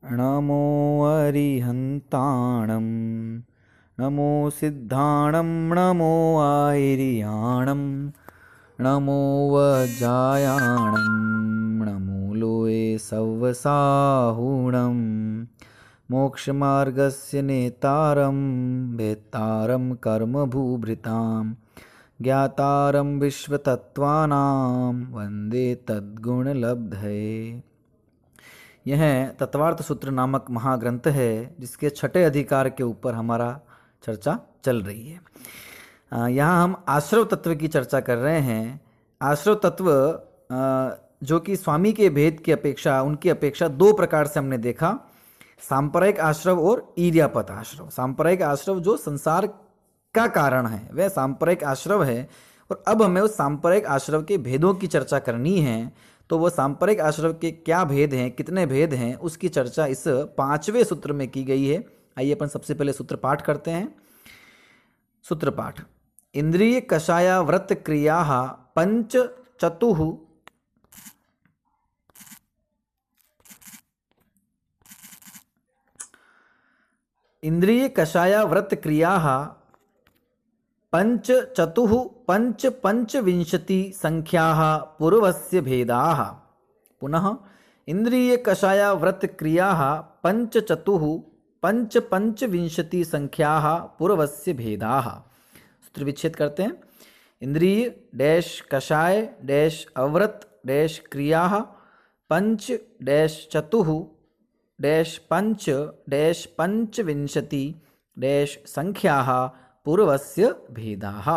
नमो अरिहन्ताणं नमो सिद्धाणं नमो आयर्याणं नमो वज्रायाणं नमो लोये सव्वसाहुणं मोक्षमार्गस्य नेतारं भेत्तारं कर्मभूभृतां ज्ञातारं विश्वतत्त्वानां वन्दे तद्गुणलब्धये। यह तत्वार्थ सूत्र नामक महाग्रंथ है जिसके छठे अधिकार के ऊपर हमारा चर्चा चल रही है। यहाँ हम आश्रव तत्व की चर्चा कर रहे हैं। आश्रव तत्व जो कि स्वामी के भेद की अपेक्षा उनकी अपेक्षा दो प्रकार से हमने देखा, सांप्रदायिक आश्रव और ईर्यापत आश्रव। सांप्रदायिक आश्रव जो संसार का कारण है वह सांप्रदायिक आश्रव है, और अब हमें उस सांप्रदायिक आश्रव के भेदों की चर्चा करनी है। तो वो सांप्रदायिक आश्रव के क्या भेद हैं, कितने भेद हैं, उसकी चर्चा इस 5वें सूत्र में की गई है। आइए अपन सबसे पहले सूत्र पाठ करते हैं। सूत्र पाठ: इंद्रिय कषाया व्रत क्रिया पंच चतुः इंद्रिय कषाया व्रत क्रिया पंच चतुः पंच पंचविंशति संख्याः पूर्वस्य भेदाः। पुनः इंद्रिय कषाया व्रत क्रियाः पंच चतुः पंच पंचविंशति संख्याः पूर्वस्य भेदाः। सूत्र विच्छेद करते हैं। इंद्रिय डैश कषाय डैश अव्रत डैश क्रियाः पंच डैश चतुः डैश पंच डैश पंचविंशति डैश संख्याः पूर्वस्य भेदाः।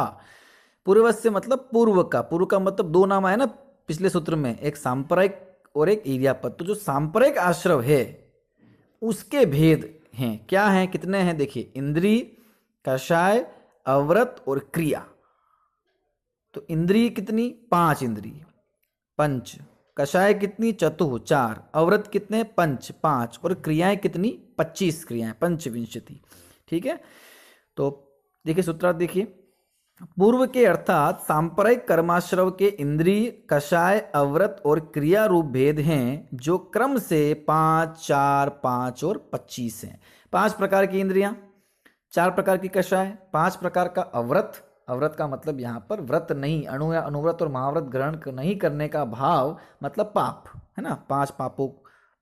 पूर्वस्य मतलब पूर्व का, पूर्व का मतलब दो नाम आया ना पिछले सूत्र में, एक सांप्रदायिक और एक ईर्यापत। तो जो सांप्रदायिक आश्रव है उसके भेद हैं, क्या हैं, कितने हैं? देखिए, इंद्रिय कषाय अव्रत और क्रिया। तो इंद्रिय कितनी? 5 इंद्रिय, पंच। कषाय कितनी? चतुः 4। अव्रत कितने? पंच 5। और क्रियाएं कितनी? 25 क्रियाएं, पंचविंशति। ठीक है। तो देखिए सूत्रार्थ देखिए, पूर्व के अर्थात सांप्रदायिक कर्माश्रव के इंद्रिय कषाय अव्रत और क्रिया रूप भेद हैं जो क्रम से 5 4 5 और 25 हैं। 5 प्रकार की इंद्रियां, 4 प्रकार की कषाय, 5 प्रकार का अव्रत। अव्रत का मतलब यहाँ पर व्रत नहीं, अणु या अनुव्रत और महाव्रत ग्रहण नहीं करने का भाव, मतलब पाप है ना, 5 पापों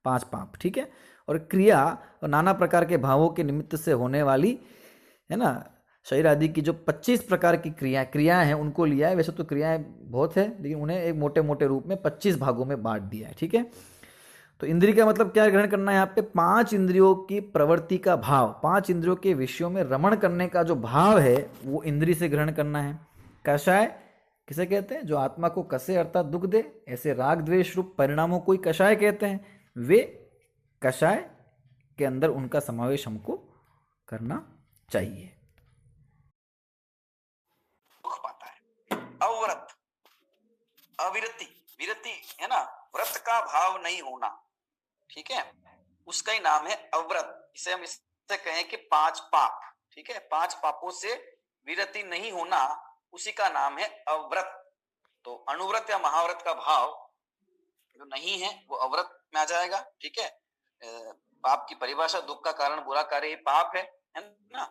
5 पाप। ठीक है। और क्रिया और नाना प्रकार के भावों के निमित्त से होने वाली है ना, शरीर आदि की जो 25 प्रकार की क्रियाएं हैं उनको लिया है। वैसे तो क्रियाएं बहुत है लेकिन उन्हें एक मोटे मोटे रूप में 25 भागों में बांट दिया है। ठीक है। तो इंद्रिय का मतलब क्या ग्रहण करना है यहाँ पे? 5 इंद्रियों की प्रवृत्ति का भाव, 5 इंद्रियों के विषयों में रमण करने का जो भाव है वो इंद्रिय से ग्रहण करना है। कषाय किसे कहते हैं? जो आत्मा को कसे अर्थात दुख दे, ऐसे राग द्वेष रूप परिणामों को ही कषाय कहते हैं। वे कषाय के अंदर उनका समावेश हमको करना चाहिए। अव्रत, अविरति, विरति है ना, व्रत का भाव नहीं होना। ठीक है, उसका ही नाम है अव्रत। इसे हम इससे कहें कि 5 पाप। ठीक है, 5 पापों से विरति नहीं होना, उसी का नाम है अव्रत। तो अनुव्रत या महाव्रत का भाव जो नहीं है वो अव्रत में आ जाएगा। ठीक है। पाप की परिभाषा दुख का कारण बुरा कार्य ही पाप है ना।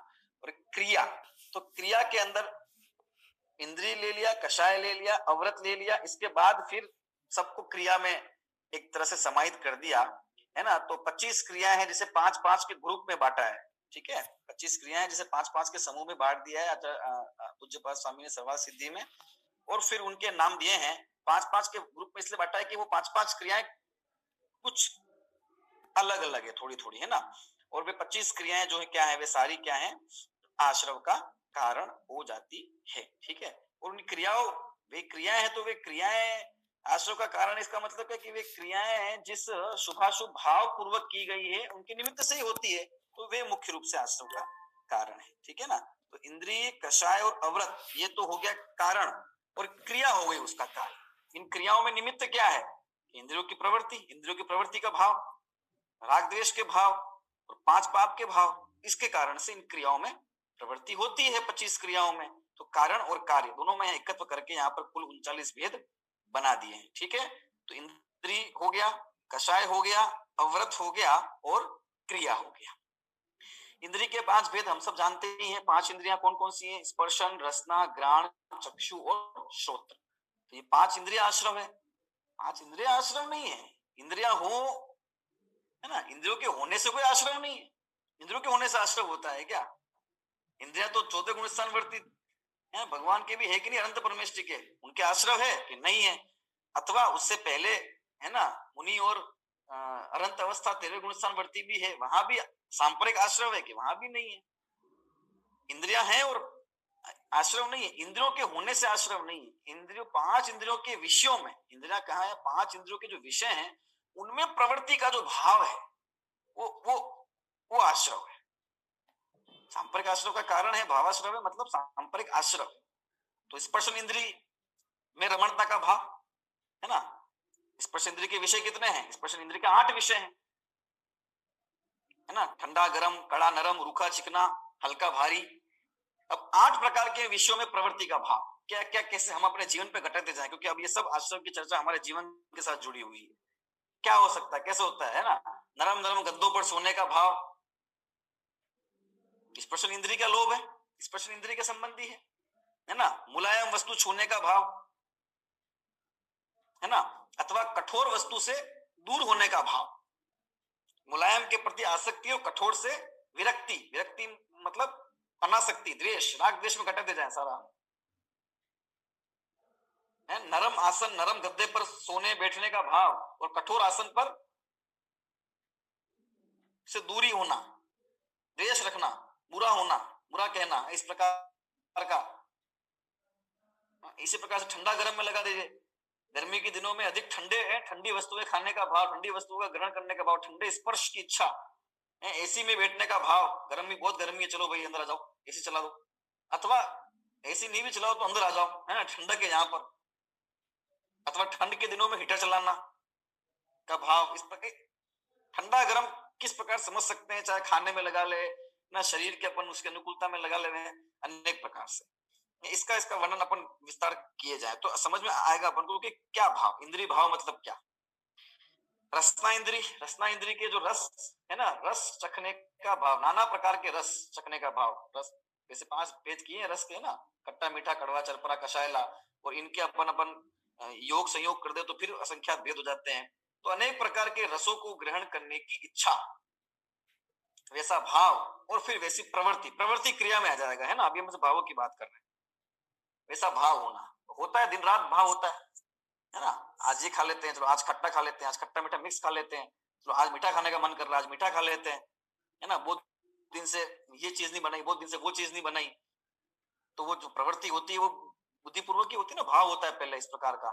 और क्रिया, तो क्रिया के अंदर इंद्रिय ले लिया, कषाय ले लिया, अव्रत ले लिया, इसके बाद फिर सबको क्रिया में एक तरह से समाहित कर दिया है ना। तो 25 क्रियाएं हैं जिसे 5-5 के ग्रुप में बांटा है। ठीक है, 25 क्रियाएं हैं जिसे 5-5 के समूह में बांट दिया है पूज्यपाद स्वामी ने सर्वार्थ सिद्धि में। और फिर उनके नाम दिए हैं 5-5 के ग्रुप में, इसलिए बांटा है कि वो 5-5 क्रियाएं कुछ अलग अलग है, थोड़ी थोड़ी है ना। और वे 25 क्रियाएं जो है क्या है, वे सारी क्या है? आश्रव का कारण हो जाती है। ठीक है। और उन क्रियाओं, वे क्रियाएं हैं तो वे क्रियाएं आश्रव का कारण, इसका मतलब है कि वे क्रियाएं हैं जिस शुभाशुभ भाव पूर्वक की गई है उनके निमित्त से ही होती है, तो वे मुख्य रूप से आश्रव का कारण है। ठीक है ना। तो इंद्रिय कषाय और अव्रत ये तो हो गया कारण, और क्रिया हो गई उसका कारण। इन क्रियाओं में निमित्त क्या है? इंद्रियों की प्रवृत्ति, इंद्रियों की प्रवृत्ति का भाव, राग द्वेष के भाव और 5 पाप के भाव। इसके कारण से इन क्रियाओं में प्रवृत्ति होती है 25 क्रियाओं में। तो कारण और कार्य दोनों में एकत्व करके यहाँ पर कुल 39 भेद बना दिए हैं। ठीक है। तो इंद्रिय हो गया, कषाय हो गया, अवरत हो गया और क्रिया हो गया। इंद्रिय के 5 भेद हम सब जानते ही हैं। 5 इंद्रियां कौन कौन सी हैं? स्पर्शन, रसना, घ्राण, चक्षु और श्रोत्र। तो ये 5 इंद्रिय आश्रव है। 5 इंद्रिय आश्रव नहीं है। इंद्रियां हो, है ना, इंद्रियों के होने से कोई आश्रव नहीं है। इंद्रियों के होने से आश्रव होता है क्या? इंद्रियां तो 14 गुण स्थान वर्तित है, भगवान के भी है कि नहीं? अनंत परमेष्टि के, उनके आश्रव है कि नहीं है? अथवा उससे पहले, है ना, मुनि और अनंत अवस्था 13 गुण स्थान वर्ती भी है, वहां भी सांपरिक आश्रव है कि वहां भी नहीं है? इंद्रियां हैं और आश्रव नहीं है। इंद्रियों के होने से आश्रव नहीं है। इंद्रियों, 5 इंद्रियों के विषयों में, इंद्रियां कहाँ है? 5 इंद्रियों के जो विषय हैं उनमें प्रवृत्ति का जो भाव है वो आश्रव है। सांपरिक आश्रव का कारण है भावाश्रव है, मतलब सांपरिक आश्रव। तो स्पर्शन इंद्रिय में रमणता का भाव, है ना। स्पर्श इंद्रिय के विषय कितने हैं? स्पर्शन इंद्रिय के 8 विषय हैं, है ना। ठंडा, गरम, कड़ा, नरम, रूखा, चिकना, हल्का, भारी। अब 8 प्रकार के विषयों में प्रवृत्ति का भाव क्या क्या, कैसे हम अपने जीवन पे घटाते जाएं, क्योंकि अब ये सब आश्रव की चर्चा हमारे जीवन के साथ जुड़ी हुई है। क्या हो सकता है, कैसे होता है ना। नरम नरम गद्दों पर सोने का भाव, स्पर्शन इंद्रिय का लोभ है, स्पर्शन इंद्रिय के संबंधी है ना। मुलायम वस्तु छूने का भाव, है ना। अथवा कठोर वस्तु से दूर होने का भाव। मुलायम के प्रति आसक्ति और कठोर से विरक्ति। विरक्ति मतलब अनासक्ति, द्वेष, राग द्वेष में घटाते जाए सारा। है नरम आसन, नरम गद्दे पर सोने बैठने का भाव, और कठोर आसन पर से दूरी होना, द्वेष रखना, बुरा होना, बुरा कहना, इस प्रकार का। इसी प्रकार से ठंडा गर्म में लगा दीजिए। गर्मी के दिनों में अधिक ठंडे हैं, ठंडी वस्तुएं खाने का भाव, ठंडी वस्तुओं का ग्रहण करने का भाव, ठंडे स्पर्श की इच्छा, एसी में बैठने का भाव। गर्मी, बहुत गर्मी है, चलो भाई अंदर आ जाओ, एसी चला दो। अथवा एसी नहीं भी चलाओ तो अंदर आ जाओ, है ना, ठंडक है यहाँ पर। अथवा ठंड के दिनों में हीटर चलाना का भाव। इस प्रकार ठंडा गर्म किस प्रकार समझ सकते हैं, चाहे खाने में लगा ले ना, शरीर के अपन उसके अनुकूलता में लगा ले, अनेक प्रकार से। इसका वर्णन अपन विस्तार किए जाए तो समझ में आएगा अपन को कि क्या भाव, इंद्रिय भाव मतलब क्या। रसना इंद्रिय, रसना इंद्रिय के जो रस है ना, रस चखने का भाव, नाना प्रकार के रस चखने का भाव। रस जैसे 5 भेद किए हैं रस के ना, खट्टा, मीठा, कड़वा, चरपरा, कषायला, और इनके अपन योग संयोग कर दे तो फिर असंख्यात भेद हो जाते हैं। तो अनेक प्रकार के रसों को ग्रहण करने की इच्छा, वैसा भाव, और फिर वैसी प्रवृत्ति, प्रवृत्ति क्रिया में आ जाएगा, है ना। अभी हम भावों की बात कर रहे हैं। वैसा भाव होता है, दिन रात भाव होता है ना। आज ये खा लेते हैं, चलो आज खट्टा खा लेते हैं, आज खट्टा मीठा मिक्स खा लेते हैं, चलो आज मीठा खाने का मन कर रहा है, आज मीठा खा लेते हैं, है ना। बहुत दिन से ये चीज नहीं बनाई, बहुत दिन से वो चीज नहीं बनाई। तो वो जो प्रवृत्ति होती है वो बुद्धिपूर्वक की होती है ना, भाव होता है पहले इस प्रकार का।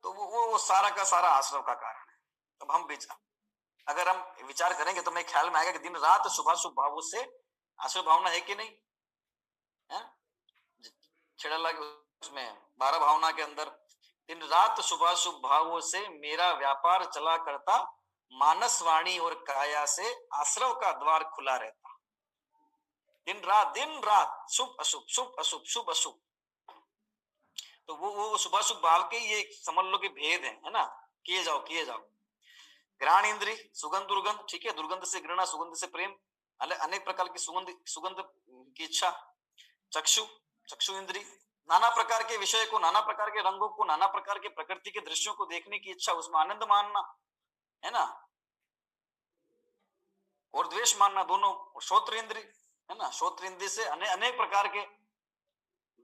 तो वो सारा का सारा आश्रव का कारण है। अब हम अगर हम विचार करेंगे तो मेरे ख्याल में आएगा कि दिन रात शुभाशुभ भावों से आश्रव भावना है कि नहीं है। छेड़ला उसमें 12 भावना के अंदर, दिन रात शुभाशुभ भावों से मेरा व्यापार चला करता, मानस, वाणी और काया से आश्रव का द्वार खुला रहता। दिन रात शुभ अशुभ, शुभ अशुभ, शुभ अशुभ। तो वो शुभाशुभ भाव के ये समझ लो कि भेद है ना। किए जाओ। घ्राण इंद्रिय, सुगंध दुर्गंध, ठीक है, दुर्गंध से घृणा, सुगंध से प्रेम, अनेक प्रकार की सुगंध की इच्छा। चक्षु इंद्रिय, नाना प्रकार के विषय को, नाना प्रकार के रंगों को, नाना प्रकार के प्रकृति के दृश्यों को देखने की इच्छा, उसमें आनंद मानना, है ना, और द्वेष मानना दोनों। और श्रोत्र इंद्रिय, है ना, श्रोत्र इंद्रिय से अनेक प्रकार के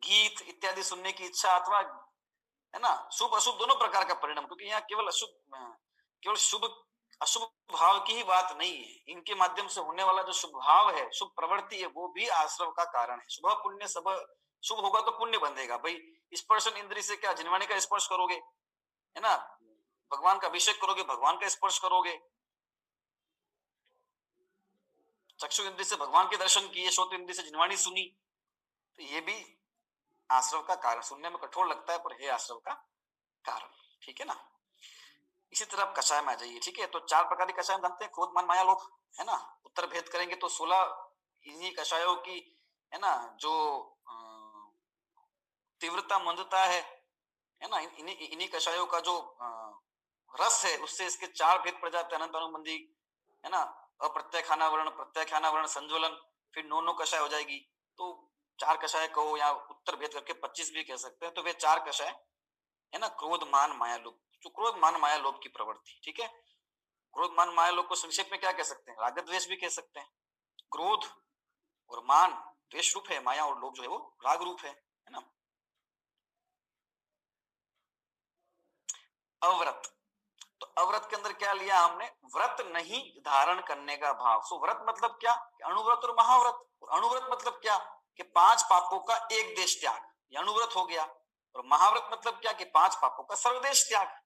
गीत इत्यादि सुनने की इच्छा, अथवा, है ना, शुभ अशुभ दोनों प्रकार का परिणाम। क्योंकि यहाँ केवल शुभ अशुभ भाव की ही बात नहीं है, इनके माध्यम से होने वाला जो शुभ भाव है, शुभ प्रवृत्ति है, वो भी आश्रव का कारण है। शुभ पुण्य, सब शुभ होगा तो पुण्य बंधेगा भाई। स्पर्शन इंद्रिय से क्या, जिनवाणी का स्पर्श करोगे, है ना, भगवान का अभिषेक करोगे, भगवान का स्पर्श करोगे। चक्षु इंद्रिय से भगवान के दर्शन किए, श्रोत्र इंद्रिय से जिनवाणी सुनी, तो ये भी आश्रव का कारण। सुनने में कठोर लगता है पर है आश्रव का कारण, ठीक है ना। इसी तरह आप कषाय में आ जाइए, ठीक है। तो 4 प्रकार की कषाय जानते हैं, क्रोध, मान, माया, लोभ, है ना। उत्तर भेद करेंगे तो 16 इन्हीं कषायों की, है ना, जो तीव्रता, मंदता है ना, इन्हीं कषायों का जो रस है उससे इसके 4 भेद पड़ जाते हैं, अनंत अनुबंधी, है ना, अप्रत्यय खाना वर्ण, प्रत्यय खाना वर्ण, संज्वलन, फिर नो कषाय हो जाएगी। तो 4 कषाय कहो या उत्तर भेद करके 25 भी कह सकते हैं। तो वे 4 कषाय, है ना, क्रोध मान माया लोभ, जो क्रोध मान माया लोभ की प्रवृत्ति, ठीक है। क्रोध मान माया लोभ को संक्षेप में क्या कह सकते हैं, राग द्वेष भी कह सकते हैं। क्रोध और मान द्वेष रूप है, माया और लोभ जो है वो राग रूप है ना। अव्रत, तो अव्रत के अंदर क्या लिया हमने, व्रत नहीं धारण करने का भाव। सो व्रत मतलब क्या, अणुव्रत और महाव्रत। अणुव्रत मतलब क्या कि 5 पापों का एक देश त्याग, ये अणुव्रत हो गया। और महाव्रत मतलब क्या कि 5 पापों का सर्वदेश त्याग।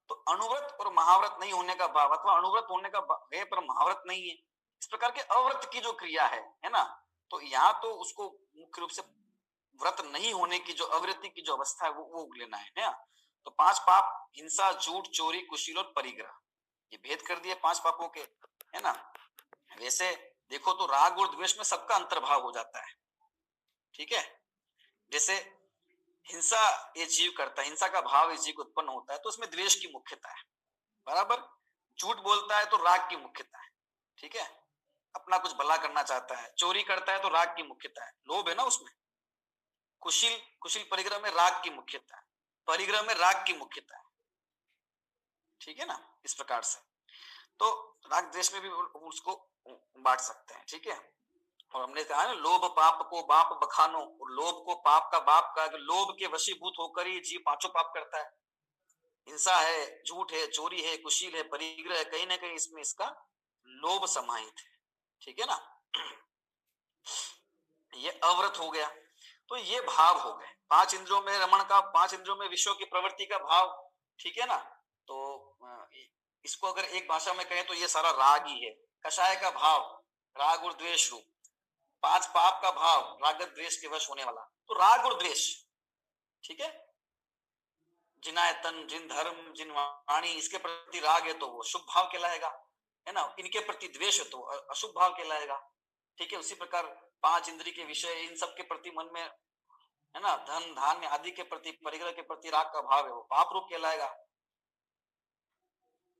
तो अणुव्रत और महाव्रत नहीं होने का भाव, अथवा अणुव्रत होने का है पर महाव्रत नहीं है, इस प्रकार के अव्रत की जो क्रिया है ना, तो यहाँ तो उसको मुख्य रूप से व्रत नहीं होने की जो अवृत्ति की जो अवस्था है वो लेना है ना। तो 5 पाप, हिंसा, झूठ, चोरी, कुशील और परिग्रह, ये भेद कर दिए 5 पापों के, है ना। वैसे देखो तो राग और द्वेष में सबका अंतर्भाव हो जाता है, ठीक है। जैसे हिंसा ये जीव करता है, हिंसा का भाव इस जीव को उत्पन्न होता है, तो उसमें द्वेष की मुख्यता है, बराबर। झूठ बोलता है तो राग की मुख्यता है, ठीक है, अपना कुछ भला करना चाहता है। चोरी करता है तो राग की मुख्यता है, लोभ है ना उसमें। कुशील, कुशील परिग्रह में राग की मुख्यता है, परिग्रह में राग की मुख्यता है, ठीक है ना, इस प्रकार से। तो राग द्वेष में भी उसको बांट सकते हैं, ठीक है। और हमने कहा ना, लोभ पाप को बाप बखानो, और लोभ को पाप का बाप कहा। लोभ के वशीभूत होकर ही जीव 5 पाप करता है। हिंसा है, झूठ है, चोरी है, कुशील है, परिग्रह है, कहीं ना कहीं इसमें इसका लोभ समाहित है, ठीक है ना। ये अव्रत हो गया। तो ये भाव हो गए 5 इंद्रियों में रमण का, 5 इंद्रियों में विषयों की प्रवृत्ति का भाव, ठीक है ना। तो इसको अगर एक भाषा में कहें तो ये सारा राग ही है। कषाय का भाव राग और द्वेष रूप, 5 पाप का भाव राग द्वेष के वश होने वाला, तो राग और द्वेष, ठीक है। जिनायतन, जिन धर्म, जिन वाणी, इसके प्रति राग है तो वो शुभ भाव कहलाएगा, है ना। इनके प्रति द्वेष है तो अशुभ भाव कहलाएगा, ठीक है। उसी प्रकार 5 इंद्रिय के विषय, इन सब के प्रति मन में, है ना, धन धान्य आदि के प्रति, परिग्रह के प्रति राग का भाव है, वो पाप रूप कहलाएगा,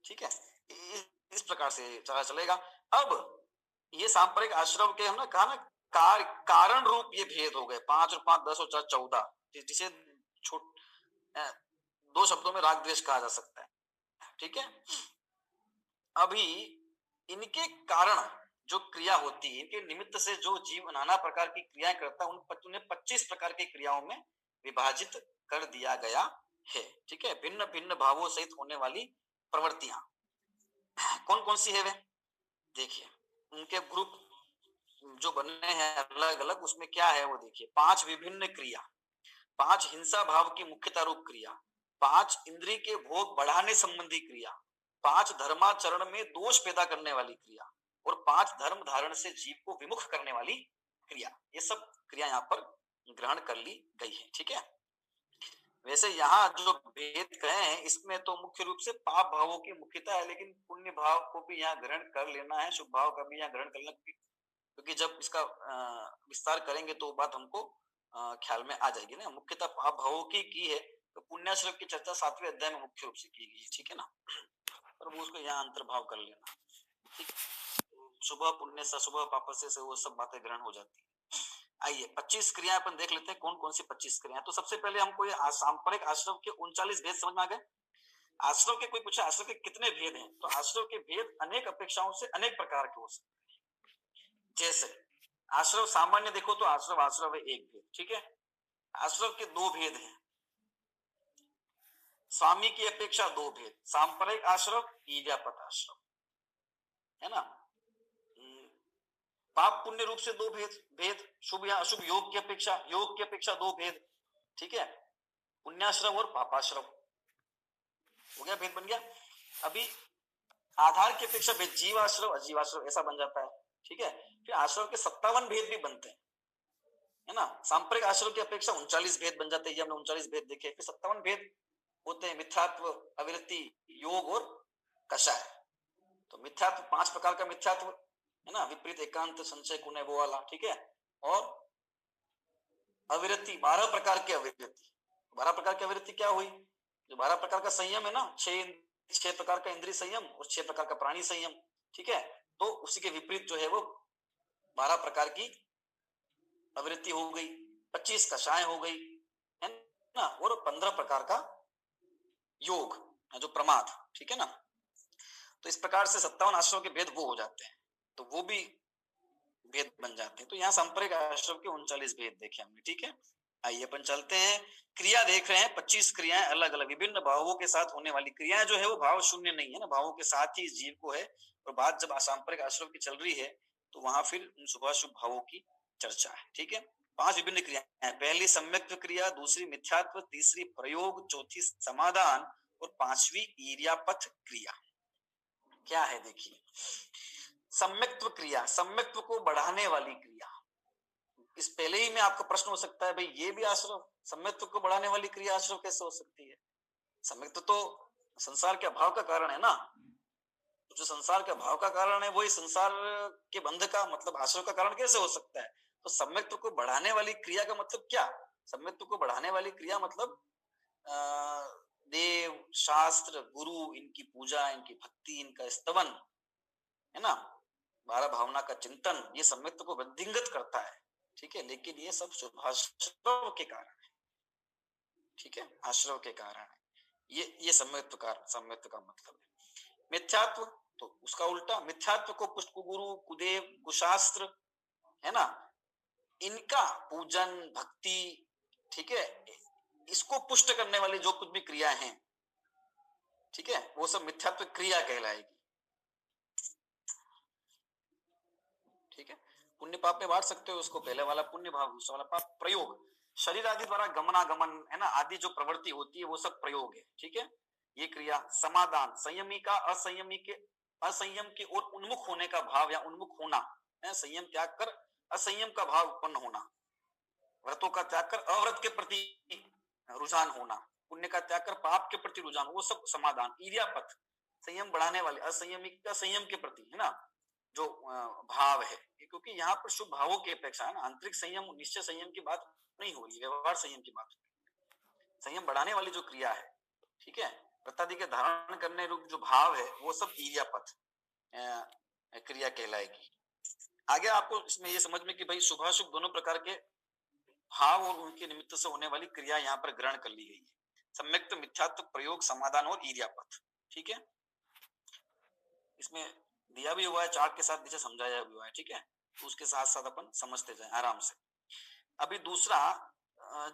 ठीक है। इस प्रकार से चला चलेगा। अब ये सांप्रदायिक आश्रम के हमने कहा ना, कारण रूप ये भेद हो गए 5 और 5 10 और 4 14, जिसे छोट 2 शब्दों में राग द्वेष कहा जा सकता है, ठीक है। अभी इनके कारण जो क्रिया होती है, इनके निमित्त से जो जीव नाना प्रकार की क्रियाएं करता है, उन्हें 25 प्रकार की क्रियाओं में विभाजित कर दिया गया है, ठीक है। भिन्न भिन्न भावों सहित होने वाली प्रवृत्तियां कौन कौन सी है वे देखिए, उनके ग्रुप जो बने हैं अलग अलग, उसमें क्या है वो देखिए। 5 विभिन्न क्रिया, 5 हिंसा भाव की मुख्यता रूप क्रिया, 5 इंद्रिय के भोग बढ़ाने संबंधी क्रिया, 5 धर्माचरण में दोष पैदा करने वाली क्रिया, और 5 धर्म धारण से जीव को विमुख करने वाली क्रिया। ये सब क्रिया यहाँ पर ग्रहण कर ली गई है, ठीक है। वैसे यहाँ जो भेद कहे हैं इसमें तो मुख्य रूप से पाप भावों की मुख्यता है, लेकिन पुण्य भाव को भी यहाँ ग्रहण कर लेना है, शुभ भाव का भी यहाँ ग्रहण कर लेना, क्योंकि जब इसका विस्तार करेंगे तो बात हमको ख्याल में आ जाएगी ना। मुख्यतः पाप भावों की है, तो पुण्याश्रम की चर्चा 7वें अध्याय में मुख्य रूप से की गई है, ठीक है ना। पर वो उसको यहाँ अंतर्भाव कर लेना, ठीक। शुभ पुण्य से, शुभ पाप से वो सब बातें ग्रहण हो जाती है। आइए 25 क्रियाएं अपन देख लेते हैं, कौन कौन सी 25 क्रियाएं। तो सबसे पहले हमको ये सांप्रदायिक आश्रम के 39 भेद समझ में आ गए। आश्रम के, कोई पूछा आश्रम के कितने भेद हैं, तो आश्रम के भेद अनेक अपेक्षाओं से अनेक प्रकार के हो सकते हैं। जैसे आश्रम सामान्य देखो तो आश्रम है एक भेद, ठीक है। आश्रम के 2 भेद हैं, स्वामी की अपेक्षा 2 भेद, सांप्रदायिक आश्रम, ईर्ष्यापत आश्रम, है ना। पाप पुण्य रूप से 2 भेद, शुभ या अशुभ, योग की अपेक्षा 2 भेद, ठीक है। पुण्याश्रम और पापाश्रम हो गया, भेद बन गया। अभी आधार की अपेक्षा भेद, जीवाश्रम अजीवाश्रम ऐसा बन जाता है, ठीक है। फिर आश्रम के 57 भेद भी बनते हैं, है ना। सांप्रदायिक आश्रम की अपेक्षा 39 भेद बन जाते हैं, हमने 39 भेद देखे। फिर 57 भेद होते हैं, मिथ्यात्व, अविरति, योग और कषाय। तो मिथ्यात्व 5 प्रकार का मिथ्यात्व, है ना, विपरीत, एकांत, संशय, कुनय, वो वाला, ठीक है। और अविरति 12 प्रकार की अविरति। 12 प्रकार की अविरति क्या हुई, जो 12 प्रकार का संयम है ना, 6 प्रकार का इंद्रिय संयम और 6 प्रकार का प्राणी संयम, ठीक है, तो उसी के विपरीत जो है वो 12 प्रकार की अवृत्ति हो गई, 25 कषाय हो गई, है ना, और 15 प्रकार का योग, जो प्रमाद, ठीक है ना। तो इस प्रकार से 57 आश्रम के भेद वो हो जाते हैं, तो वो भी भेद बन जाते हैं। तो यहाँ सांप्रदायिक आश्रम के 39 भेद देखे हमने, ठीक है। आइए अपन चलते हैं, क्रिया देख रहे हैं, 25 क्रियाएं अलग अलग विभिन्न भावों के साथ होने वाली क्रियाएं जो है वो भाव शून्य नहीं है ना, भावों के साथ ही इस जीव को है। और बात जब सांप्रदायिक आश्रम की चल रही है तो वहां फिर शुभाशुभ भावों की चर्चा है, ठीक है। 5 विभिन्न क्रियाएं, पहली सम्यक्त्व क्रिया, दूसरी मिथ्यात्व, तीसरी प्रयोग, चौथी समाधान और 5वीं ईर्यापथ क्रिया। क्या है देखिए, सम्यक्त्व क्रिया, सम्यक्त्व को बढ़ाने वाली क्रिया। इस पहले ही में आपका प्रश्न हो सकता है, भाई ये भी आश्रव, सम्यक्त्व को बढ़ाने वाली क्रिया आश्रव कैसे हो सकती है? सम्यक्त्व तो संसार के अभाव का कारण है ना, जो संसार के अभाव का कारण है वही संसार के बंध का मतलब आश्रव का कारण कैसे हो सकता है? तो सम्यक्त्व को बढ़ाने वाली क्रिया का मतलब क्या? सम्यक्त्व को बढ़ाने वाली क्रिया मतलब देव, शास्त्र, गुरु, इनकी पूजा, इनकी भक्ति, इनका स्तवन, है ना, 12 भावना का चिंतन, ये सम्यक्त्व को वृद्धिंगत करता है, ठीक है। लेकिन ये सब शुभाश्रव के कारण है, ठीक है, आश्रव के कारण है। ये सम्यक्त्व का मतलब है। मिथ्यात्व तो उसका उल्टा, मिथ्यात्व को पुष्ट गुरु, कुदेव, कुशास्त्र, है ना, इनका पूजन, भक्ति, ठीक है, इसको पुष्ट करने वाली जो कुछ भी क्रिया है, ठीक है, वो सब मिथ्यात्व क्रिया कहलाएगी, ठीक है। पुण्य पाप में बांट सकते हो उसको, पहले वाला पुण्य भाव, दूसरा वाला पाप। प्रयोग, शरीर आदि द्वारा गमनागमन, है ना, आदि जो प्रवृत्ति होती है वो सब प्रयोग है, ठीक है, ये क्रिया। समाधान, संयमी का असंयम की ओर उन्मुख होने का भाव या उन्मुख होना, है, संयम त्याग कर असंयम का भाव उत्पन्न होना, व्रतों का त्याग कर अव्रत के प्रति रुझान होना, पुण्य का त्याग कर पाप के प्रति रुझान, वो सब समाधान। ईर्यापथ, संयम बढ़ाने वाले, असंयमी का संयम के प्रति, है ना, जो भाव है, क्योंकि यहाँ पर शुभ भावों की अपेक्षा है ना, आंतरिक संयम, निश्चय संयम की बात नहीं हो रही, व्यवहार संयम की बात हो रही। संयम बढ़ाने वाली जो क्रिया है, ठीक है, व्रतादि के धारण करने रूप जो भाव है वो सब ईर्यापथ क्रिया कहलाएगी। आगे आपको इसमें ये समझ में कि भाई शुभाशुभ दोनों प्रकार के भाव और उनके निमित्त से होने वाली क्रिया यहाँ पर ग्रहण कर ली गई है। सम्यक्त, मिथ्यात्व, प्रयोग, समाधान और ईर्यापथ, ठीक है। इसमें दिया भी हुआ है चार्ट के साथ, नीचे समझाया भी हुआ है, ठीक है, तो उसके साथ साथ अपन समझते जाएं आराम से। अभी दूसरा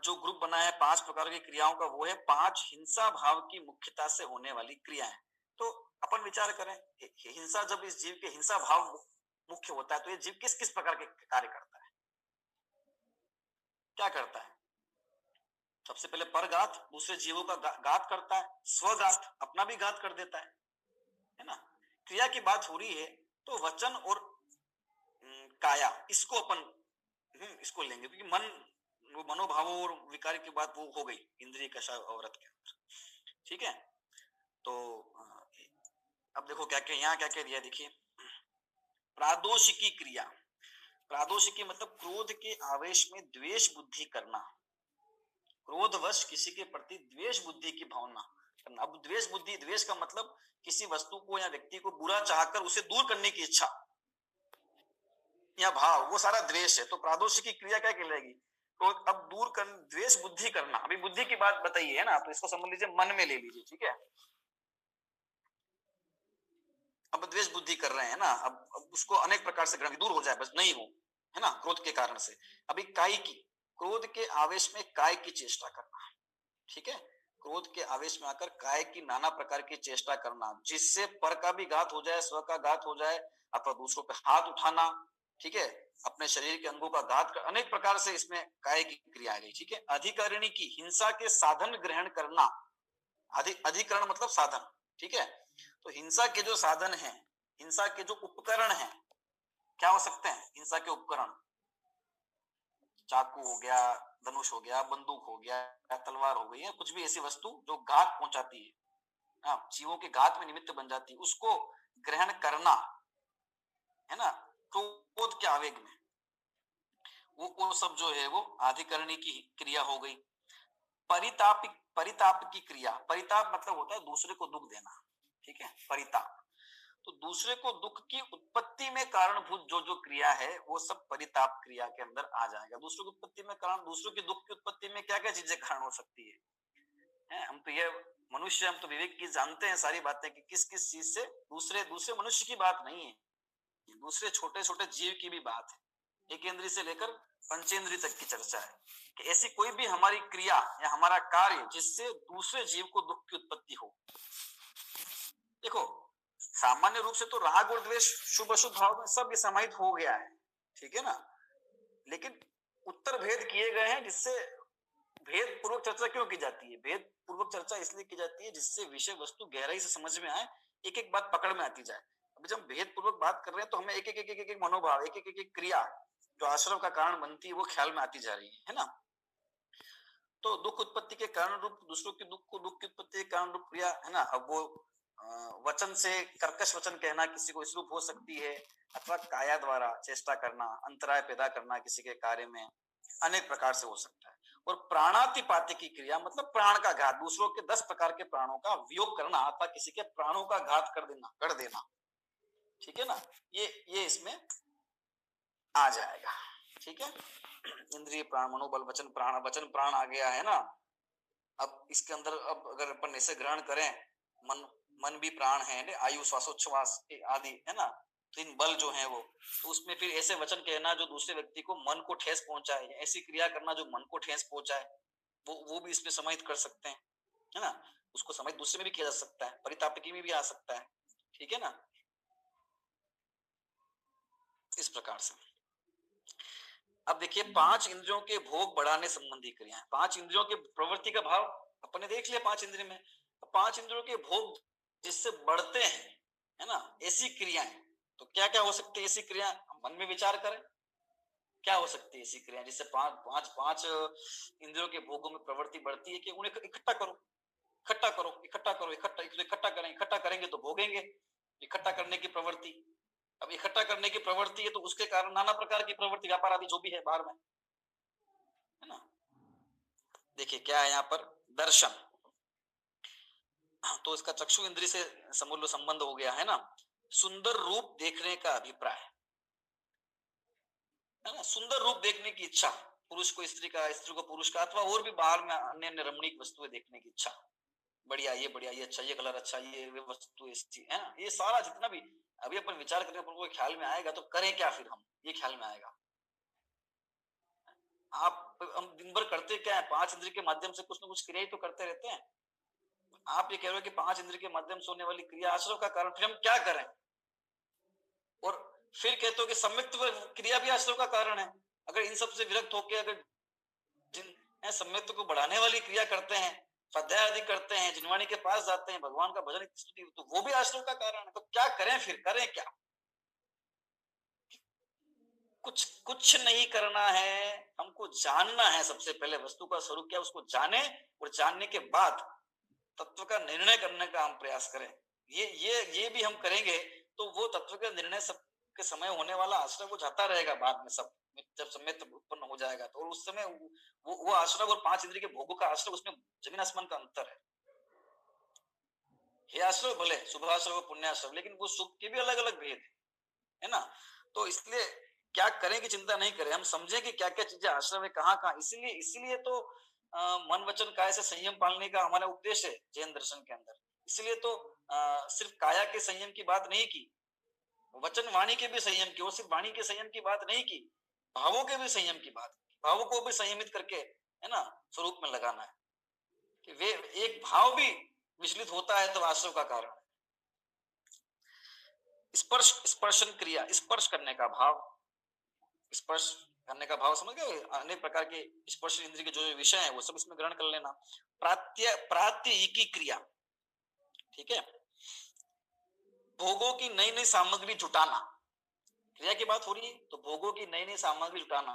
जो ग्रुप बना है 5 प्रकार की क्रियाओं का, वो है 5 हिंसा भाव की मुख्यता से होने वाली क्रियाएं। तो अपन विचार करें, हिंसा, जब इस जीव के हिंसा भाव मुख्य होता है तो ये जीव किस किस प्रकार के कार्य करता है, क्या करता है? सबसे पहले परघात, दूसरे जीवों का घात करता है, स्वघात, अपना भी घात कर देता है ना। क्रिया की बात हो रही है तो वचन और काया, इसको अपन इसको लेंगे, क्योंकि मन, वो मनोभावों और विकार की बात वो हो गई इंद्रिय कषाय अवरत के अंदर, ठीक है। तो अब देखो क्या क्या यहाँ क्या क्या दिया, देखिए, प्रादोषिकी क्रिया। प्रादोषिकी मतलब क्रोध के आवेश में द्वेष बुद्धि करना, क्रोधवश किसी के प्रति द्वेष बुद्धि की भावना करना। अब द्वेष बुद्धि, द्वेष का मतलब किसी वस्तु को या व्यक्ति को बुरा चाहकर उसे दूर करने की इच्छा या भाव, वो सारा द्वेष है। तो प्रादोषिकी क्रिया क्या कहलाएगी? तो अब दूर कर, द्वेष बुद्धि करना, अभी बुद्धि की बात बताइए, है ना, तो इसको समझ लीजिए, मन में ले लीजिए, ठीक है। अब द्वेष बुद्धि कर रहे हैं ना, अब उसको अनेक प्रकार से ग्रहण, दूर हो जाए, बस नहीं हो, है ना, क्रोध के कारण से। अभी काय की, क्रोध के आवेश में काय की चेष्टा करना, ठीक है, क्रोध के आवेश में आकर काय की नाना प्रकार की चेष्टा करना, जिससे पर का भी घात हो जाए, स्व का घात हो जाए, अथवा दूसरों पे हाथ उठाना, ठीक है, अपने शरीर के अंगों का घात कर, अनेक प्रकार से इसमें काय की क्रिया आ गई, ठीक है। अधिकरणी की, हिंसा के साधन ग्रहण करना, अधिकरण मतलब साधन, ठीक है। तो हिंसा के जो साधन हैं, हिंसा के जो उपकरण हैं, क्या हो सकते हैं हिंसा के उपकरण? चाकू हो गया, धनुष हो गया, बंदूक हो गया, तलवार हो गई, है कुछ भी ऐसी वस्तु जो घात पहुंचाती है, जीवों के घात में निमित्त बन जाती है, उसको ग्रहण करना, है ना, क्रोध के आवेग में, वो सब जो है वो अधिकरणी की क्रिया हो गई। परितापिक परिताप की क्रिया, परिताप मतलब होता है दूसरे को दुख देना, ठीक है, परिताप। तो दूसरे को दुख की उत्पत्ति में कारणभूत जो जो क्रिया है वो सब परिताप क्रिया के अंदर आ जाएगा। दूसरों की उत्पत्ति में कारण, दूसरों की दुख की उत्पत्ति में क्या क्या चीजें कारण हो सकती है? हम तो ये मनुष्य, हम तो विवेक की जानते हैं सारी बातें कि किस किस चीज से, दूसरे दूसरे मनुष्य की बात नहीं है, दूसरे छोटे छोटे जीव की भी बात है। एक इंद्रिय से लेकर पंचेंद्रिय तक की चर्चा है कि ऐसी कोई भी हमारी क्रिया या हमारा कार्य जिससे दूसरे जीव को दुख की उत्पत्ति हो। देखो सामान्य रूप से तो राग और द्वेष शुभ अशुभ भाव में सब ये समाहित हो गया है, ठीक है ना, लेकिन उत्तर भेद किए गए हैं जिससे भेद पूर्वक चर्चा क्यों की जाती है? भेद पूर्वक चर्चा इसलिए की जाती है जिससे विषय वस्तु गहराई से समझ में आए, एक एक बात पकड़ में आती जाए। अभी जब भेद पूर्वक बात कर रहे हैं तो हमें एक एक एक एक, एक मनोभाव, एक एक एक क्रिया जो आश्रम का कारण बनती है वो ख्याल में आती जा रही है ना। तो दुख उत्पत्ति के कारण रूप, दूसरों की दुख को दुख की उत्पत्ति के कारण रूप क्रिया है ना। अब वो वचन से कर्कश वचन कहना किसी को इस रूप हो सकती है, अथवा काया द्वारा चेष्टा करना, अंतराय पैदा करना किसी के कार्य में, अनेक प्रकार से हो सकता है। और प्राणातिपाती की क्रिया मतलब प्राण का घात, दूसरों के 10 प्रकार के प्राणों का वियोग करना अथवा किसी के प्राणों का घात कर देना, ठीक है ना, ये इसमें आ जाएगा, ठीक है। इंद्रिय प्राण, मनोबल, वचन प्राण, वचन प्राण आ गया है ना। अब इसके अंदर अब अगर अपन ऐसे ग्रहण करें, मन भी प्राण है, आयु श्वासोच्छ्वास आदि है ना, तो इन बल जो है वो, तो उसमें फिर ऐसे वचन कहना जो दूसरे व्यक्ति को मन को ठेस पहुंचाए, ऐसी क्रिया करना जो मन को ठेस पहुंचाए, वो भी इसमें समाहित कर सकते हैं, है ना। उसको समाहित दूसरे में भी किया जा सकता है, परितापिकी में भी आ सकता है, ठीक है ना। इस प्रकार से अब देखिए 5 इंद्रियों के भोग बढ़ाने संबंधी क्रियाएं, 5 इंद्रियों के प्रवृत्ति का भाव अपने देख लिया 5 इंद्रिय में, 5 इंद्रियों के भोग जिससे बढ़ते हैं, है ना, ऐसी क्रियाएं। तो क्या क्या हो सकती है ऐसी क्रिया? मन में विचार करें, क्या हो सकती है ऐसी क्रिया जिससे पांच इंद्रियों के भोगों में प्रवृत्ति बढ़ती है? कि उन्हें इकट्ठा करो, इकट्ठा करो, इकट्ठा करो, इकट्ठा करें, इकट्ठा करेंगे तो भोगेंगे, इकट्ठा करने की प्रवृत्ति। अब इकट्ठा करने की प्रवृत्ति है तो उसके कारण नाना प्रकार की प्रवृत्ति, व्यापार आदि जो भी है बाहर में, है ना। देखिए क्या है यहाँ पर, दर्शन, तो इसका चक्षु इंद्रिय से समूल संबंध हो गया है ना। सुंदर रूप देखने का अभिप्राय है ना, सुंदर रूप देखने की इच्छा, पुरुष को स्त्री का, स्त्री को पुरुष का, अथवा और भी बाहर में अन्य अन्य रमणीक वस्तुएं देखने की इच्छा, बढ़िया, ये अच्छा, ये कलर अच्छा, ये वस्तु ऐसी है ना। ये सारा जितना भी अभी अपन विचार करें, अपन को ख्याल में आएगा, तो करें क्या फिर हम, ये ख्याल में आएगा। हम दिन भर करते क्या है, 5 इंद्रिय के माध्यम से कुछ ना कुछ क्रिया तो करते रहते हैं। आप ये कह रहे हो कि 5 इंद्रिय के माध्यम से होने वाली क्रिया आश्रव का कारण, फिर हम क्या करें? और फिर कहते हो कि सम्यक्त क्रिया भी आश्रव का कारण है। अगर इन सब से विरक्त होकर अगर जिन सम्यक्त को बढ़ाने वाली क्रिया करते हैं, स्वाध्याय आदि करते हैं, जिनवाणी के पास जाते हैं, भगवान का भजन स्तुति, तो वो भी आश्रव का कारण है। तो क्या करें फिर, करें क्या? कुछ नहीं करना है, हमको जानना है। सबसे पहले वस्तु का स्वरूप क्या है उसको जाने, और जानने के बाद तत्व का निर्णय करने का हम प्रयास करें। ये भी हम करेंगे तो वो तत्व का निर्णय सब के समय होने वाला आश्रय वो जाता रहेगा बाद में, सब जब समय उत्पन्न हो जाएगा तो। और उस समय वो आश्रय और 5 इंद्रिय के भोगों का आश्रय, उसमें जमीन आसमान का अंतर है। हे आश्रय भले शुभ आश्रय पुण्य आश्रय, लेकिन वो सुख के भी अलग अलग भेद है ना। तो इसलिए क्या करें कि चिंता नहीं करें, हम समझें कि क्या क्या चीजें आश्रय में कहाँ कहाँ। इसीलिए तो मन वचन काया से संयम पालने का हमारा उद्देश्य है जैन दर्शन के अंदर। इसलिए तो सिर्फ काया के संयम की बात नहीं की, वचन वाणी के भी संयम की, और सिर्फ वाणी के संयम की बात नहीं की, भावों के भी संयम की बात की। भावों को भी संयमित करके है ना स्वरूप में लगाना है कि वे एक भाव भी विचलित होता है तो आश्रय का कारण है। स्पर्शन क्रिया, स्पर्श करने का भाव, स्पर्श करने का भाव समझ गए। अनेक प्रकार के स्पर्श इंद्रिय के जो विषय है वो सब इसमें ग्रहण कर लेना। प्रात्ययिकी क्रिया, ठीक है, भोगों की नई नई सामग्री जुटाना, क्रिया की बात हो रही है तो भोगों की नई नई सामग्री जुटाना।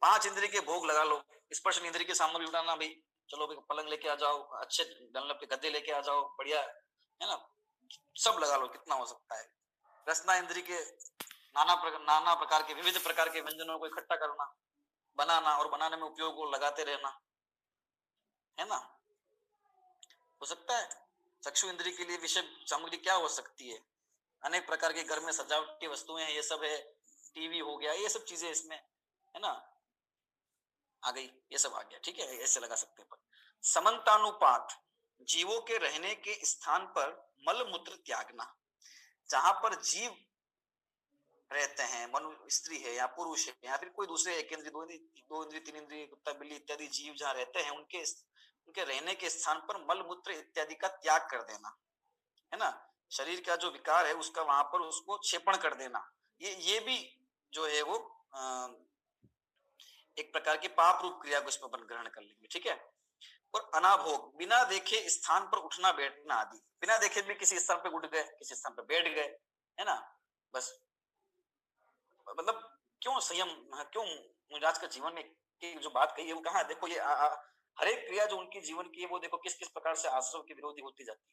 5 इंद्रिय के भोग लगा लो, स्पर्श इंद्रिय की सामग्री जुटाना, भाई चलो भाई पलंग लेके आ जाओ, अच्छे डनलप के गद्दे लेके आ जाओ, बढ़िया है ना, सब लगा लो कितना हो सकता है। रसना इंद्रिय के नाना प्रकार के विविध प्रकार के व्यंजनों को इकट्ठा करना, बनाना और बनाने में उपयोग को लगाते रहना, है ना। हो सकता है? चक्षु इंद्रिय के लिए विषय सामग्री क्या हो सकती है? अनेक प्रकार के घर में सजावट की वस्तुएं हैं, ये सब है, टीवी हो गया, ये सब चीजें इसमें है ना, आ गई, ये सब आ गया, ठीक है, ऐसे लगा सकते हैं। पर समन्तानुपात, जीवों के रहने के स्थान पर मल मूत्र त्यागना। जहां पर जीव रहते हैं, मनु स्त्री है या पुरुष है या फिर कोई दूसरे एक इंद्रिय, दो इंद्रिय, तीन इंद्रिय, कुत्ता बिल्ली इत्यादि जीव जहां रहते हैं, उनके रहने के स्थान पर मल मूत्र इत्यादि का त्याग कर देना, है ना। शरीर का जो विकार है उसका वहां पर उसको क्षेपण कर देना, ये भी जो है वो एक प्रकार की पाप रूप क्रिया को इसमें अपन ग्रहण कर लेंगे, ठीक है। और अनाभोग, बिना देखे स्थान पर उठना बैठना आदि, बिना देखे भी किसी स्थान पर उठ गए, किसी स्थान पर बैठ गए, है ना, बस मतलब क्यों संयम, क्यों मुनिराज का जीवन में की जो बात कही है वो कहाँ, देखो ये हर एक क्रिया जो उनकी जीवन की है वो देखो किस किस प्रकार से आश्रम के विरोधी होती जाती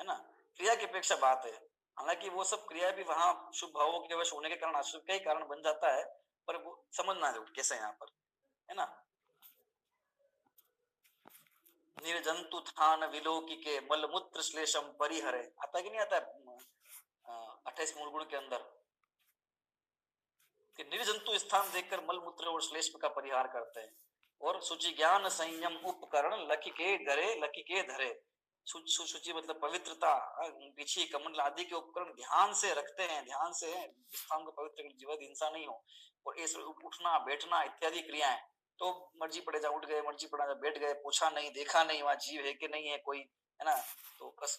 है ना। क्रिया की अपेक्षा बात है, हालांकि वो सब क्रिया भी वहां शुभ भावों के वश होने के कारण आश्रम का ही कारण बन जाता है, पर वो समझना जरूर कैसे यहाँ पर, है ना। निर्जंतु थान विलोकी के मलमूत्र श्लेषम परिहरे, आता कि नहीं आता 28 मूल गुण के अंदर कि निर्जंतु स्थान देखकर मलमूत्र और श्लेष का परिहार करते हैं। और शुचि ज्ञान संयम उपकरण लकी के धरे, लकी के धरे, शुचि मतलब पवित्रता, पीछे कमंडल आदि के उपकरण ध्यान से रखते हैं, ध्यान से स्थान को पवित्र, जीवन हिंसा नहीं हो। और ऐसे उठना बैठना इत्यादि क्रियाएं तो मर्जी पड़े जा उठ गए, मर्जी पड़ा जा बैठ गए, पूछा नहीं, देखा नहीं वहां जीव है कि नहीं है कोई, है ना, तो बस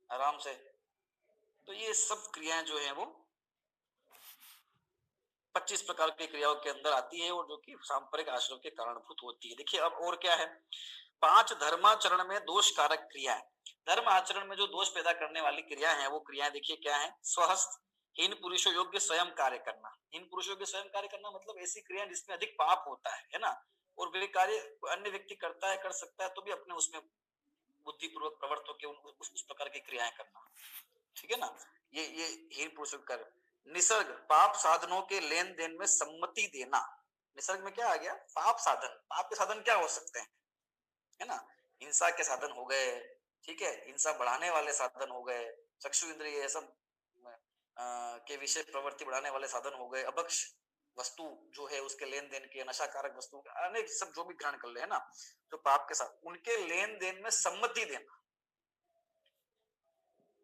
आराम से। तो ये सब क्रियाएं जो है वो 25 प्रकार की क्रियाओं के अंदर आती है और जो कि सांप्रदायिक आश्रम के कारणभूत होती है। देखिए अब और क्या है, 5 धर्माचरण में दोष कारक क्रियाएं। धर्म आचरण में जो दोष पैदा करने वाली क्रियाएं हैं वो क्रियाएं देखिए क्या है, स्वहस्त, हीन पुरुषों योग्य स्वयं कार्य करना। हीन पुरुषों योग्य स्वयं कार्य करना मतलब ऐसी क्रिया जिसमें अधिक पाप होता है ना, और वे कार्य अन्य व्यक्ति करता है, कर सकता है, तो भी अपने उसमें बुद्धिपूर्वक प्रवृत्त होकर उस प्रकार की क्रियाएं करना, ठीक है ना। ये हीन पुरुषों का कार्य। निसर्ग, पाप साधनों के लेन देन में सम्मति देना। निसर्ग में क्या आ गया, पाप साधन। पाप के साधन क्या हो सकते हैं, है ना, हिंसा के साधन हो गए, ठीक है, हिंसा बढ़ाने वाले साधन हो गए, चक्षु इंद्रिय सब के विषय प्रवृत्ति बढ़ाने वाले साधन हो गए, अभक्ष वस्तु जो है उसके लेन देन के, नशाकारक वस्तु, अनेक सब जो भी ग्रहण कर ले, है ना, जो पाप के साथ, उनके लेन देन में सम्मति देना,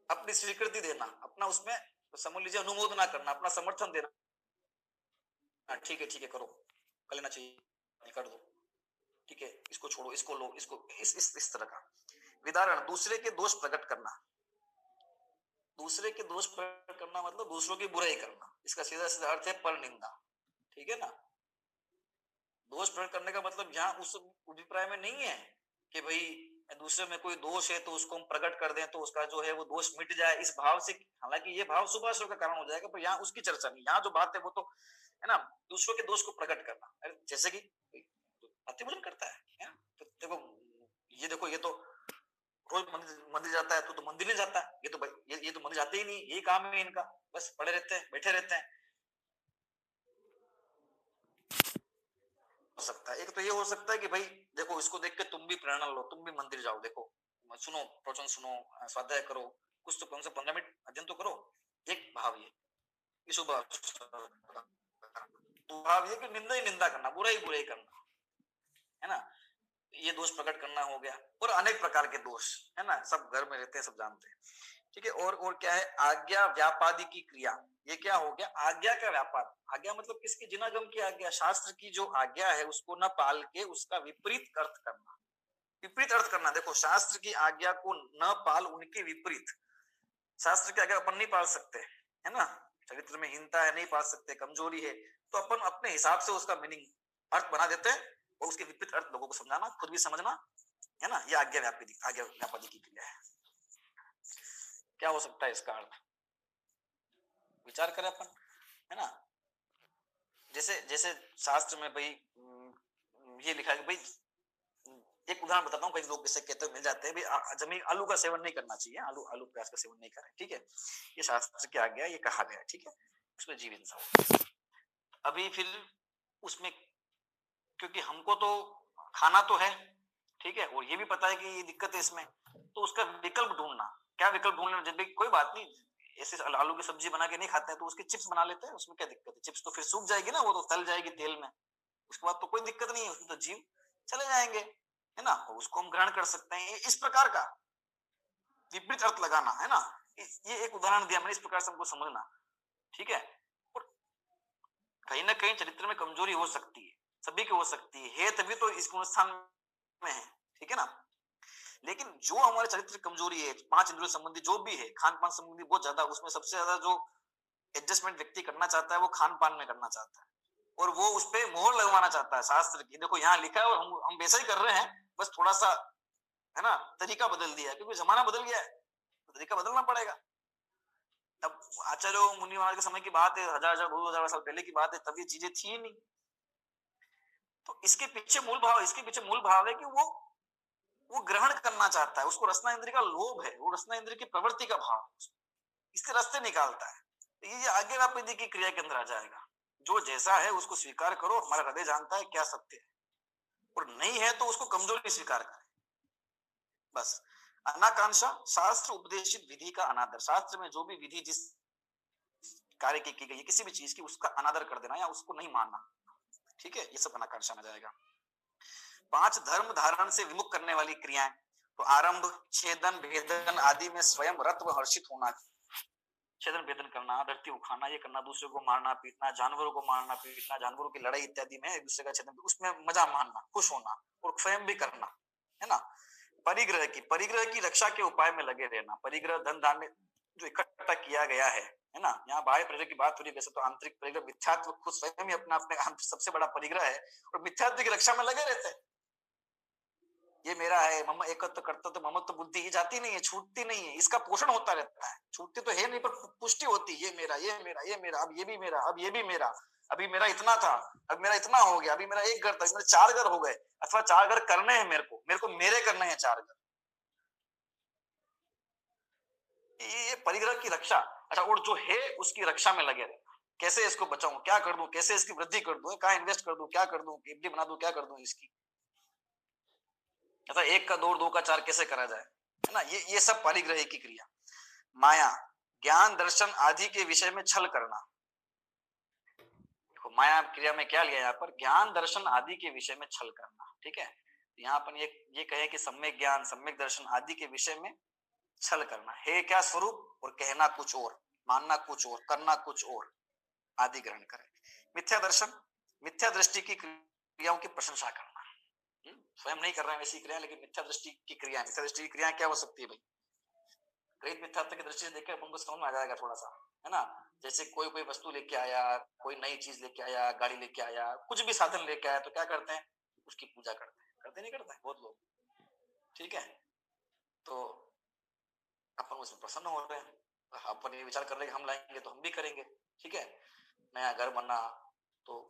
अपनी स्वीकृति देना, अपना उसमें समझ लीजिए अनुमोदना करना, अपना समर्थन देना, ठीक है करो, कर लेना चाहिए, कर दो, ठीक है, इसको छोड़ो, इसको लो, इसको इस तरह का। विदारण, दूसरे के दोष प्रकट करना। दूसरे के दोष प्रकट करना मतलब दूसरों की बुराई करना, इसका सीधा सीधा अर्थ है पर निंदा, ठीक है ना। दोष प्रकट करने का मतलब यहाँ उस अभिप्राय में नहीं है कि भाई दूसरे में कोई दोष है तो उसको हम प्रकट कर दें तो उसका जो है वो दोष मिट जाए, इस भाव से, हालांकि ये भाव शुभाशुभ का कारण हो जाएगा, पर यहाँ उसकी चर्चा नहीं, यहाँ जो बात है वो तो है ना, दूसरों के दोष को प्रकट करना। जैसे कि अतिभोजन करता है, तो देखो ये, देखो ये तो रोज मंदिर जाता है, तो मंदिर नहीं जाता, ये तो भाई ये तो मंदिर जाते ही नहीं, यही काम है इनका, बस पड़े रहते हैं, बैठे रहते हैं। हो सकता है, एक तो ये हो सकता है कि भाई देखो इसको देख के तुम भी प्रेरणा लो, तुम भी मंदिर जाओ, देखो सुनो प्रवचन, सुनो स्वाध्याय करो, कुछ तो कम से 15 मिनट अध्ययन तो करो। एक भाव ये भाव ये कि निंदा ही निंदा करना, बुराई बुराई करना, है ना, ये दोष प्रकट करना हो गया। और अनेक प्रकार के दोष, है ना, सब घर में रहते हैं, सब जानते हैं, ठीक है। और क्या है, आज्ञा व्यापादी की क्रिया। ये क्या हो गया, आज्ञा का व्यापार। आज्ञा मतलब किसकी, जिनागम की आज्ञा, शास्त्र की जो आज्ञा है उसको न पाल के उसका विपरीत अर्थ करना। विपरीत अर्थ करना, देखो शास्त्र की आज्ञा को न पाल, उनके विपरीत। शास्त्र की आज्ञा अपन नहीं पाल सकते, है ना, चरित्र में हीनता है, नहीं पाल सकते, कमजोरी है, तो अपन अपने हिसाब से उसका मीनिंग अर्थ बना देते हैं और उसके विपरीत अर्थ लोगों को समझाना, खुद भी समझना, है ना, ये आज्ञा व्यापादी की क्रिया है। क्या हो सकता है इसका अर्थ, विचार करें अपन, है ना। जैसे जैसे शास्त्र में भाई ये लिखा है कि भाई, एक उदाहरण बताता हूँ, कई लोग जैसे कहते हैं, मिल जाते हैं भाई जमीन आलू का सेवन नहीं करना चाहिए, आलू प्याज का सेवन नहीं करें, ठीक है, ये शास्त्र क्या गया, ये कहा गया, ठीक है, उसमें जीव हिंसा हो। अभी फिर उसमें क्योंकि हमको तो खाना तो है, ठीक है, और ये भी पता है कि ये दिक्कत है इसमें, तो उसका विकल्प ढूंढना। क्या विकल्प ढूंढना? जब भी कोई बात नहीं, ऐसे आलू की सब्जी बना के नहीं खाते हैं तो उसकी चिप्स बना लेते हैं, उसमें क्या दिक्कत है? चिप्स तो फिर सूख जाएगी ना, वो तो तल जाएगी तेल में, उसके बाद तो कोई दिक्कत नहीं है, उसमें तो जीव चले जाएंगे, है ना, और उसको हम ग्रहण कर सकते हैं। इस प्रकार का विपरीत अर्थ लगाना, है ना, ये एक उदाहरण दिया मैंने, इस प्रकार से हमको समझना, ठीक है। और कहीं ना कहीं चरित्र में कमजोरी हो सकती है, सभी की हो सकती है तभी तो इस गुण स्थान में है, ठीक है ना। लेकिन जो हमारे चरित्र कमजोरी है, पांच इंद्रियों संबंधी जो भी है, खान पान संबंधी बहुत ज्यादा, उसमें सबसे ज्यादा जो एडजस्टमेंट व्यक्ति करना चाहता है वो खान पान में करना चाहता है, और वो उस पे मोहर लगवाना चाहता है शास्त्र की, देखो यहाँ लिखा है और हम वैसा ही कर रहे हैं, बस थोड़ा सा, है ना, तरीका बदल दिया है, क्योंकि जमाना बदल गया है तो तरीका बदलना पड़ेगा। तब आचार्य मुनि महाराज के समय की बात है, हजार हजार 2000 साल पहले की बात है, तब ये चीजें थी नहीं। तो इसके पीछे मूल भाव है कि वो ग्रहण करना चाहता है, उसको रसना इंद्रिय का लोभ है, वो रसना इंद्रिय की प्रवृत्ति का भाव है, इसके रास्ते निकालता है। तो ये आगे वापदी की क्रिया के अंदर आ जाएगा। जो जैसा है उसको स्वीकार करो, हमारा हृदय जानता है क्या सत्य है, और नहीं है तो उसको कमजोरी स्वीकार करें, बस। अनाकांक्षा शास्त्र उपदेशित विधि का अनादर, शास्त्र में जो भी विधि जिस कार्य की गई है किसी भी चीज की, उसका अनादर कर देना या उसको नहीं मानना, ठीक है, ये सब अनाकांक्षा में जाएगा। पांच धर्म धारण से विमुख करने वाली क्रियाएं, तो आरंभ, छेदन, भेदन आदि में स्वयं रत व हर्षित होना, छेदन भेदन करना, धरती उखाना, ये करना, दूसरे को मारना पीटना, जानवरों को मारना पीटना, जानवरों की लड़ाई इत्यादि में एक दूसरे का छेदन, उसमें मजा मानना, खुश होना, और स्वयं भी करना, है ना। परिग्रह की रक्षा के उपाय में लगे रहना, परिग्रह धन धान्य जो इकट्ठा किया गया है ना, यहाँ बाह्य परिग्रह की बात हो रही है, वैसे तो आंतरिक परिग्रह मिथ्यात्व खुद स्वयं ही अपना अपने सबसे बड़ा परिग्रह है, और मिथ्यात्व की रक्षा में लगे रहते हैं। ये मेरा है, मम एकत्व करता तो ममत्व बुद्धि ये जाती नहीं है, छूटती नहीं है, इसका पोषण होता रहता है, छूटती तो है नहीं पर पुष्टि होती, ये मेरा, ये मेरा, ये मेरा, अब ये भी मेरा, अब ये भी मेरा, अभी मेरा इतना था, अब मेरा इतना हो गया, अभी मेरा एक घर था, मेरे 4 घर हो गए, अथवा 4 घर करने हैं मेरे को मेरे करने हैं 4 घर। ये परिग्रह की रक्षा, अच्छा, और जो है उसकी रक्षा में लगे रहे, कैसे इसको बचाऊं, क्या कर दूं, कैसे इसकी वृद्धि कर दूं, कहाँ इन्वेस्ट कर दूं, क्या कर दूं, एफडी बना दूं, क्या कर दूं इसकी, अथवा 1 का 2, 2 का 4 कैसे करा जाए, है ना, ये सब परिग्रह की क्रिया। माया, ज्ञान दर्शन आदि के विषय में छल करना, देखो माया क्रिया में क्या लिया यहाँ पर, ज्ञान दर्शन आदि के विषय में छल करना, ठीक है। यहाँ अपन ये कहे कि सम्यक ज्ञान सम्यक दर्शन आदि के विषय में छल करना है, क्या स्वरूप, और कहना कुछ और, मानना कुछ और, करना कुछ और, आदि ग्रहण करें। मिथ्या दर्शन, मिथ्या दृष्टि की क्रियाओं की प्रशंसा करना, स्वयं नहीं कर रहे हैं वैसी क्रिया, लेकिन मिथ्या दृष्टि की क्रिया, मिथ्या दृष्टि की क्रिया क्या हो सकती है भाई, ग्रहित मिथ्यात्व की दृष्टि से देखकर अपन को समझ में आ जाएगा थोड़ा सा, है ना। जैसे कोई वस्तु लेके आया, कोई नई चीज लेके आया, गाड़ी लेके आया, कुछ भी साधन लेके आया, तो क्या करते हैं, उसकी पूजा करते नहीं करते हैं बहुत लोग, ठीक है। तो अपन उसमें प्रसन्न हो रहे हैं, अपन ये विचार कर रहे हैं कि हम लाएंगे तो हम भी करेंगे, ठीक है। नया घर बना तो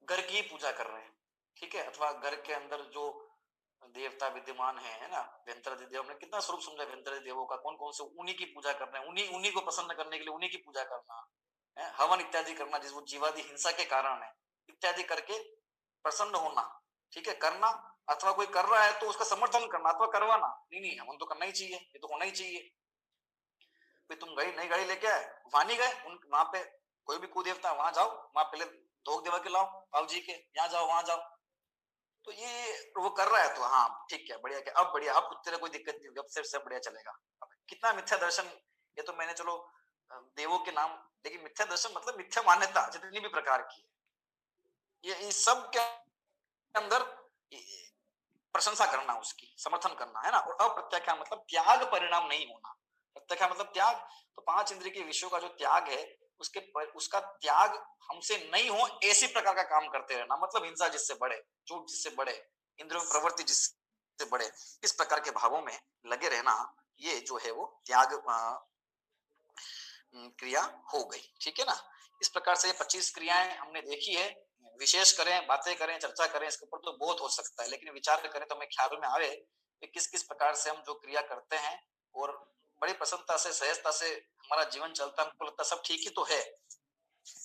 घर की पूजा कर रहे हैं, ठीक है, अथवा घर के अंदर जो देवता विद्यमान है ना, व्यंतरादि देव, हमने कितना स्वरूप समझा व्यंतरादि देवों का, कौन कौन से, उन्हीं की पूजा करना है, उन्हीं को प्रसन्न करने के लिए उन्हीं की पूजा करना है, हवन इत्यादि करना, जिस वो जीवादि हिंसा के कारण है, इत्यादि करके प्रसन्न होना, ठीक है, करना, अथवा कोई कर रहा है तो उसका समर्थन करना अथवा करवाना, नहीं हमें तो करना ही चाहिए, ये तो होना ही चाहिए। तुम नई गाड़ी लेके आए, वहां नहीं गए, वहां पे कोई भी कुदेवता, वहां जाओ, वहां पहले धोख देवा के लाओ बाबू जी के, यहाँ जाओ वहां जाओ, तो ये वो कर रहा है तो हाँ ठीक है, बढ़िया, क्या अब बढ़िया, अब तेरा कोई दिक्कत नहीं होगी, अब से सब बढ़िया चलेगा। कितना मिथ्या दर्शन, ये तो मैंने चलो देवों के नाम, लेकिन मिथ्या दर्शन मतलब मिथ्या मान्यता जितनी भी प्रकार की है, ये सब के अंदर प्रशंसा करना, उसकी समर्थन करना, है ना। और अप्रत्याख्यान मतलब त्याग परिणाम नहीं होना, प्रत्याख्यान मतलब त्याग, तो 5 इंद्रिय के विषयों का जो त्याग है उसका त्याग हमसे नहीं हो, ऐसी प्रकार का काम करते रहना, मतलब हिंसा जिससे बढ़े, झूठ जिससे बढ़े, इंद्रियों में प्रवृत्ति जिससे बढ़े, इस प्रकार के भावों में लगे रहना, ये जो है वो त्याग क्रिया हो गई, ठीक है ना। इस प्रकार से ये 25 क्रियाएं हमने देखी है, विशेष करें, बातें करें, चर्चा करें इसके ऊपर तो बहुत हो सकता है, लेकिन विचार करें तो हमें ख्याल में आवे कि किस किस प्रकार से हम जो क्रिया करते हैं, और बड़ी प्रसन्नता से सहजता से हमारा जीवन चलता है, हमको लगता है सब ठीक ही तो है,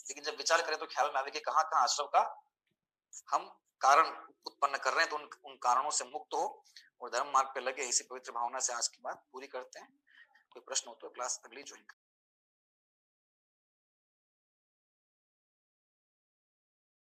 लेकिन जब विचार करें तो ख्याल में आवे कि कहाँ आश्रम का हम कारण उत्पन्न कर रहे हैं, तो उन कारणों से मुक्त हो और धर्म मार्ग पे लगे इसी पवित्र भावना से आज की बात पूरी करते हैं। कोई प्रश्न हो तो क्लास अगली ज्वाइन